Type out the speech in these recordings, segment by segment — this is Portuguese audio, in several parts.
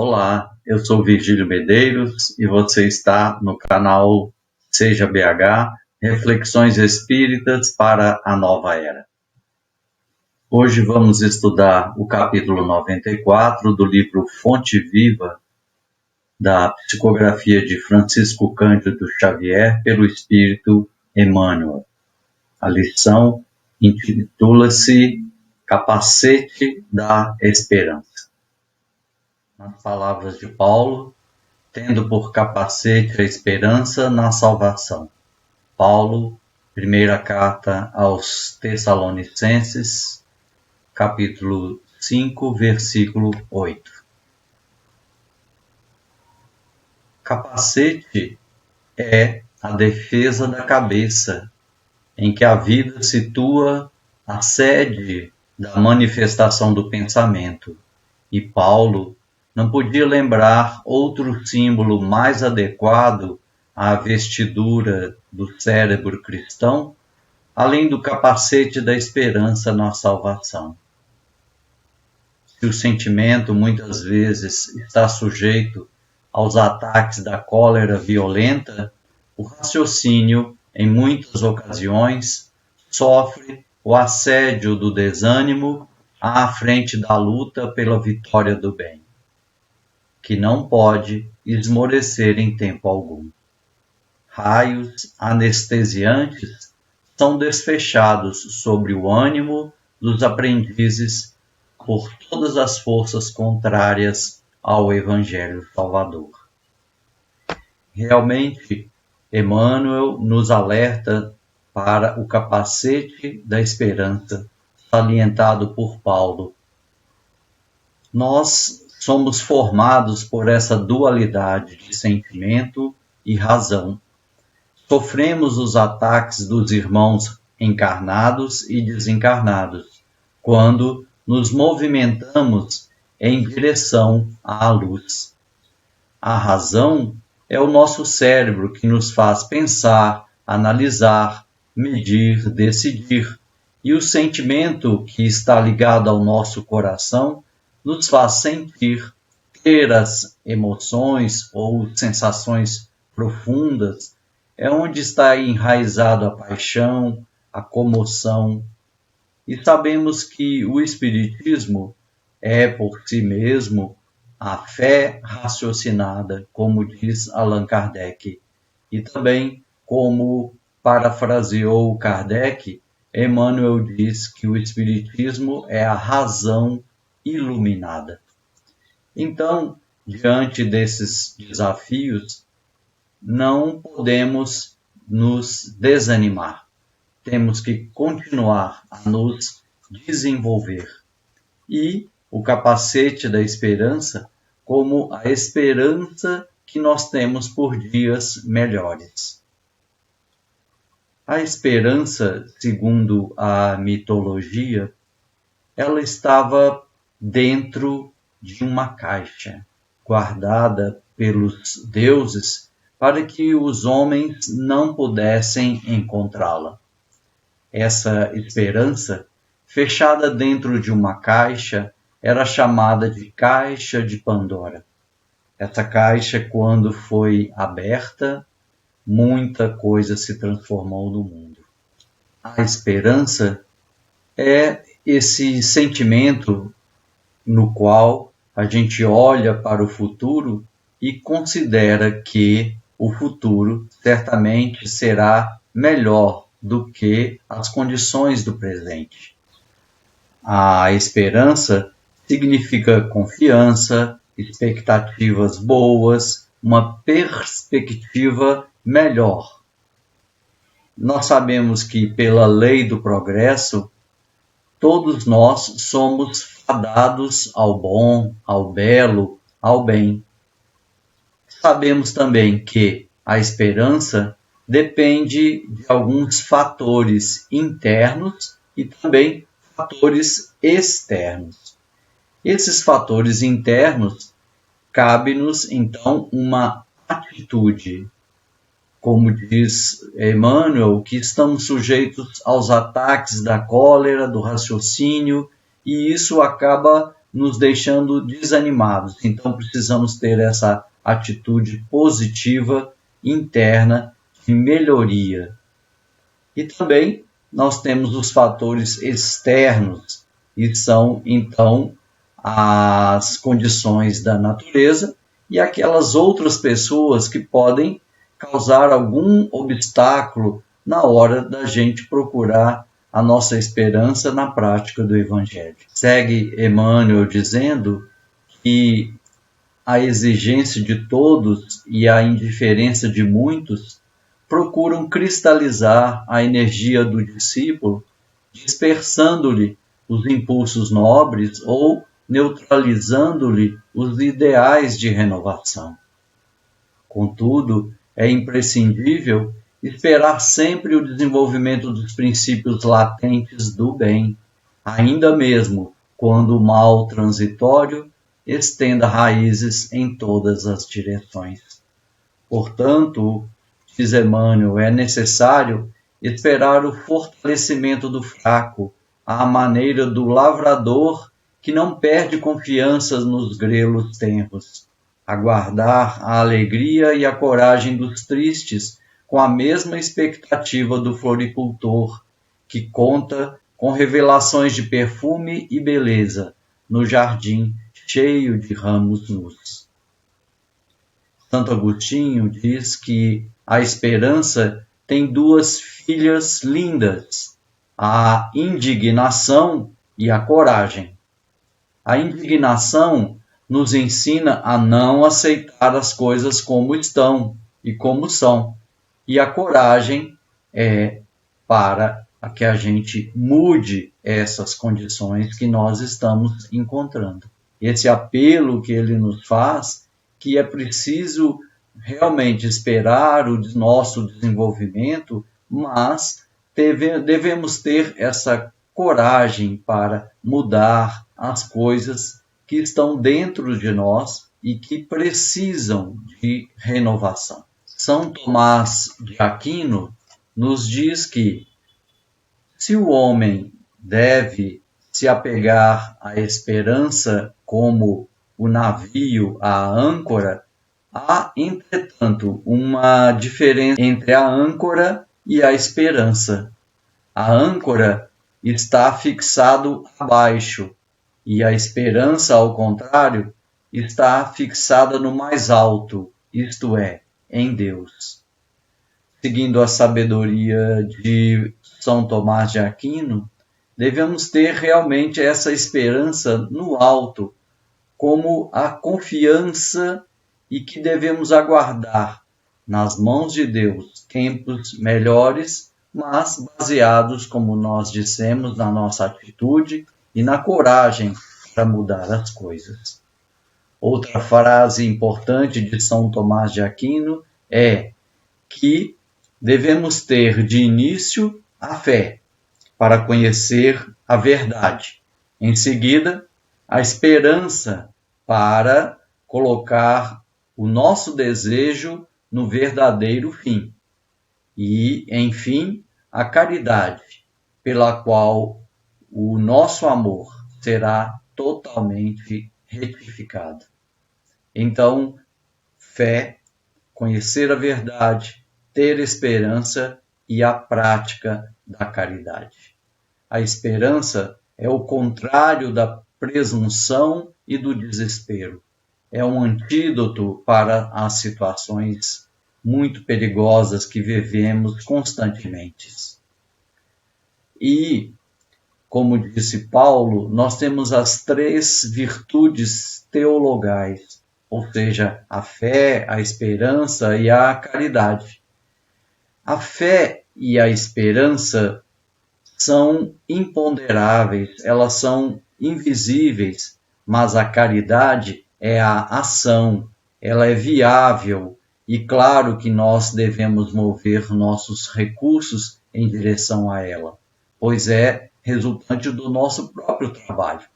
Olá, eu sou Virgílio Medeiros e você está no canal Seja BH, Reflexões Espíritas para a Nova Era. Hoje vamos estudar o capítulo 94 do livro Fonte Viva, da psicografia de Francisco Cândido Xavier pelo Espírito Emmanuel. A lição intitula-se Capacete da Esperança. Nas palavras de Paulo, tendo por capacete a esperança na salvação. Paulo, primeira carta aos Tessalonicenses, capítulo 5, versículo 8. Capacete é a defesa da cabeça, em que a vida situa a sede da manifestação do pensamento, e Paulo não podia lembrar outro símbolo mais adequado à vestidura do cérebro cristão, além do capacete da esperança na salvação. Se o sentimento muitas vezes está sujeito aos ataques da cólera violenta, o raciocínio, em muitas ocasiões, sofre o assédio do desânimo à frente da luta pela vitória do bem, que não pode esmorecer em tempo algum. Raios anestesiantes são desfechados sobre o ânimo dos aprendizes por todas as forças contrárias ao Evangelho Salvador. Realmente, Emmanuel nos alerta para o capacete da esperança, salientado por Paulo. Nós somos formados por essa dualidade de sentimento e razão. Sofremos os ataques dos irmãos encarnados e desencarnados, quando nos movimentamos em direção à luz. A razão é o nosso cérebro que nos faz pensar, analisar, medir, decidir, e o sentimento que está ligado ao nosso coração nos faz sentir, ter as emoções ou sensações profundas, é onde está enraizado a paixão, a comoção. E sabemos que o Espiritismo é, por si mesmo, a fé raciocinada, como diz Allan Kardec. E também, como parafraseou Kardec, Emmanuel diz que o Espiritismo é a razão iluminada. Então, diante desses desafios, não podemos nos desanimar. Temos que continuar a nos desenvolver. E o capacete da esperança como a esperança que nós temos por dias melhores. A esperança, segundo a mitologia, ela estava dentro de uma caixa, guardada pelos deuses para que os homens não pudessem encontrá-la. Essa esperança, fechada dentro de uma caixa, era chamada de Caixa de Pandora. Essa caixa, quando foi aberta, muita coisa se transformou no mundo. A esperança é esse sentimento no qual a gente olha para o futuro e considera que o futuro certamente será melhor do que as condições do presente. A esperança significa confiança, expectativas boas, uma perspectiva melhor. Nós sabemos que, pela lei do progresso, todos nós somos fadados ao bom, ao belo, ao bem. Sabemos também que a esperança depende de alguns fatores internos e também fatores externos. Esses fatores internos, cabe-nos então uma atitude. Como diz Emmanuel, que estamos sujeitos aos ataques da cólera, do raciocínio, e isso acaba nos deixando desanimados. Então precisamos ter essa atitude positiva interna de melhoria. E também nós temos os fatores externos, que são então as condições da natureza e aquelas outras pessoas que podem causar algum obstáculo na hora da gente procurar a nossa esperança na prática do Evangelho. Segue Emmanuel dizendo que a exigência de todos e a indiferença de muitos procuram cristalizar a energia do discípulo, dispersando-lhe os impulsos nobres ou neutralizando-lhe os ideais de renovação. Contudo, é imprescindível esperar sempre o desenvolvimento dos princípios latentes do bem, ainda mesmo quando o mal transitório estenda raízes em todas as direções. Portanto, diz Emmanuel, é necessário esperar o fortalecimento do fraco, à maneira do lavrador que não perde confiança nos grelos tenros, aguardar a alegria e a coragem dos tristes com a mesma expectativa do floricultor, que conta com revelações de perfume e beleza no jardim cheio de ramos nus. Santo Agostinho diz que a esperança tem duas filhas lindas, a indignação e a coragem. A indignação nos ensina a não aceitar as coisas como estão e como são. E a coragem é para que a gente mude essas condições que nós estamos encontrando. Esse apelo que ele nos faz, que é preciso realmente esperar o nosso desenvolvimento, mas devemos ter essa coragem para mudar as coisas que estão dentro de nós e que precisam de renovação. São Tomás de Aquino nos diz que se o homem deve se apegar à esperança como o navio à âncora, há, entretanto, uma diferença entre a âncora e a esperança. A âncora está fixado abaixo e a esperança, ao contrário, está fixada no mais alto, isto é, em Deus. Seguindo a sabedoria de São Tomás de Aquino, devemos ter realmente essa esperança no alto, como a confiança e que devemos aguardar nas mãos de Deus tempos melhores, mas baseados, como nós dissemos, na nossa atitude e na coragem para mudar as coisas. Outra frase importante de São Tomás de Aquino é que devemos ter de início a fé para conhecer a verdade. Em seguida, a esperança para colocar o nosso desejo no verdadeiro fim. E, enfim, a caridade, pela qual o nosso amor será totalmente retificado. Então, fé, conhecer a verdade, ter esperança e a prática da caridade. A esperança é o contrário da presunção e do desespero. É um antídoto para as situações muito perigosas que vivemos constantemente. E, como disse Paulo, nós temos as 3 virtudes teologais, ou seja, a fé, a esperança e a caridade. A fé e a esperança são imponderáveis, elas são invisíveis, mas a caridade é a ação, ela é viável e claro que nós devemos mover nossos recursos em direção a ela, pois é resultante do nosso próprio trabalho.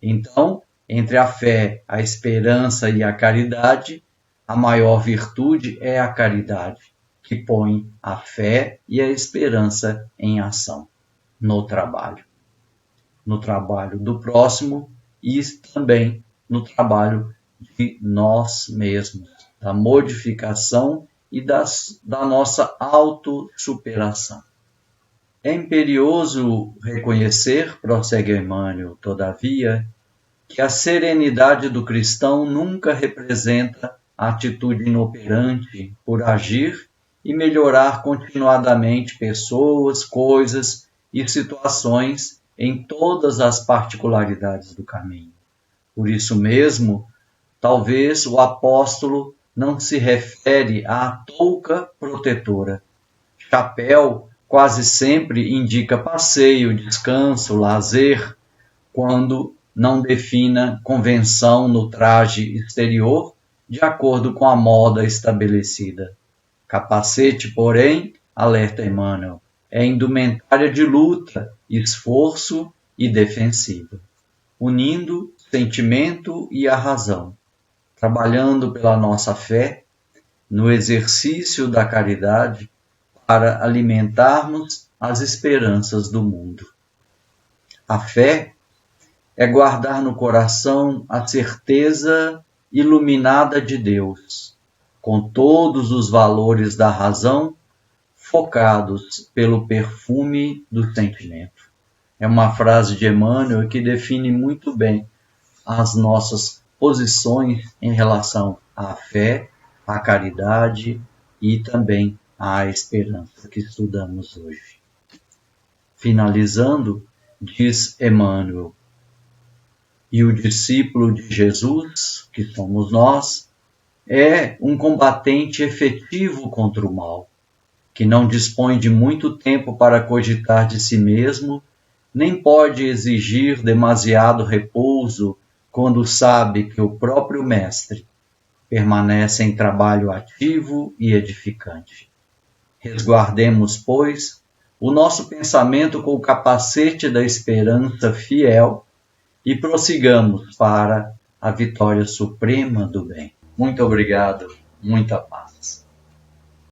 Então, entre a fé, a esperança e a caridade, a maior virtude é a caridade, que põe a fé e a esperança em ação no trabalho do próximo e também no trabalho de nós mesmos, da modificação e da nossa autossuperação. É imperioso reconhecer, prossegue Emmanuel, todavia, que a serenidade do cristão nunca representa a atitude inoperante por agir e melhorar continuadamente pessoas, coisas e situações em todas as particularidades do caminho. Por isso mesmo, talvez o apóstolo não se refere à touca protetora. Chapéu quase sempre indica passeio, descanso, lazer, quando não defina convenção no traje exterior de acordo com a moda estabelecida. Capacete, porém, alerta Emmanuel, é indumentária de luta, esforço e defensiva, unindo sentimento e a razão, trabalhando pela nossa fé, no exercício da caridade, para alimentarmos as esperanças do mundo. A fé é guardar no coração a certeza iluminada de Deus, com todos os valores da razão focados pelo perfume do sentimento. É uma frase de Emmanuel que define muito bem as nossas posições em relação à fé, à caridade e também à esperança que estudamos hoje. Finalizando, diz Emmanuel, e o discípulo de Jesus, que somos nós, é um combatente efetivo contra o mal, que não dispõe de muito tempo para cogitar de si mesmo, nem pode exigir demasiado repouso quando sabe que o próprio Mestre permanece em trabalho ativo e edificante. Resguardemos, pois, o nosso pensamento com o capacete da esperança fiel e prossigamos para a vitória suprema do bem. Muito obrigado, muita paz.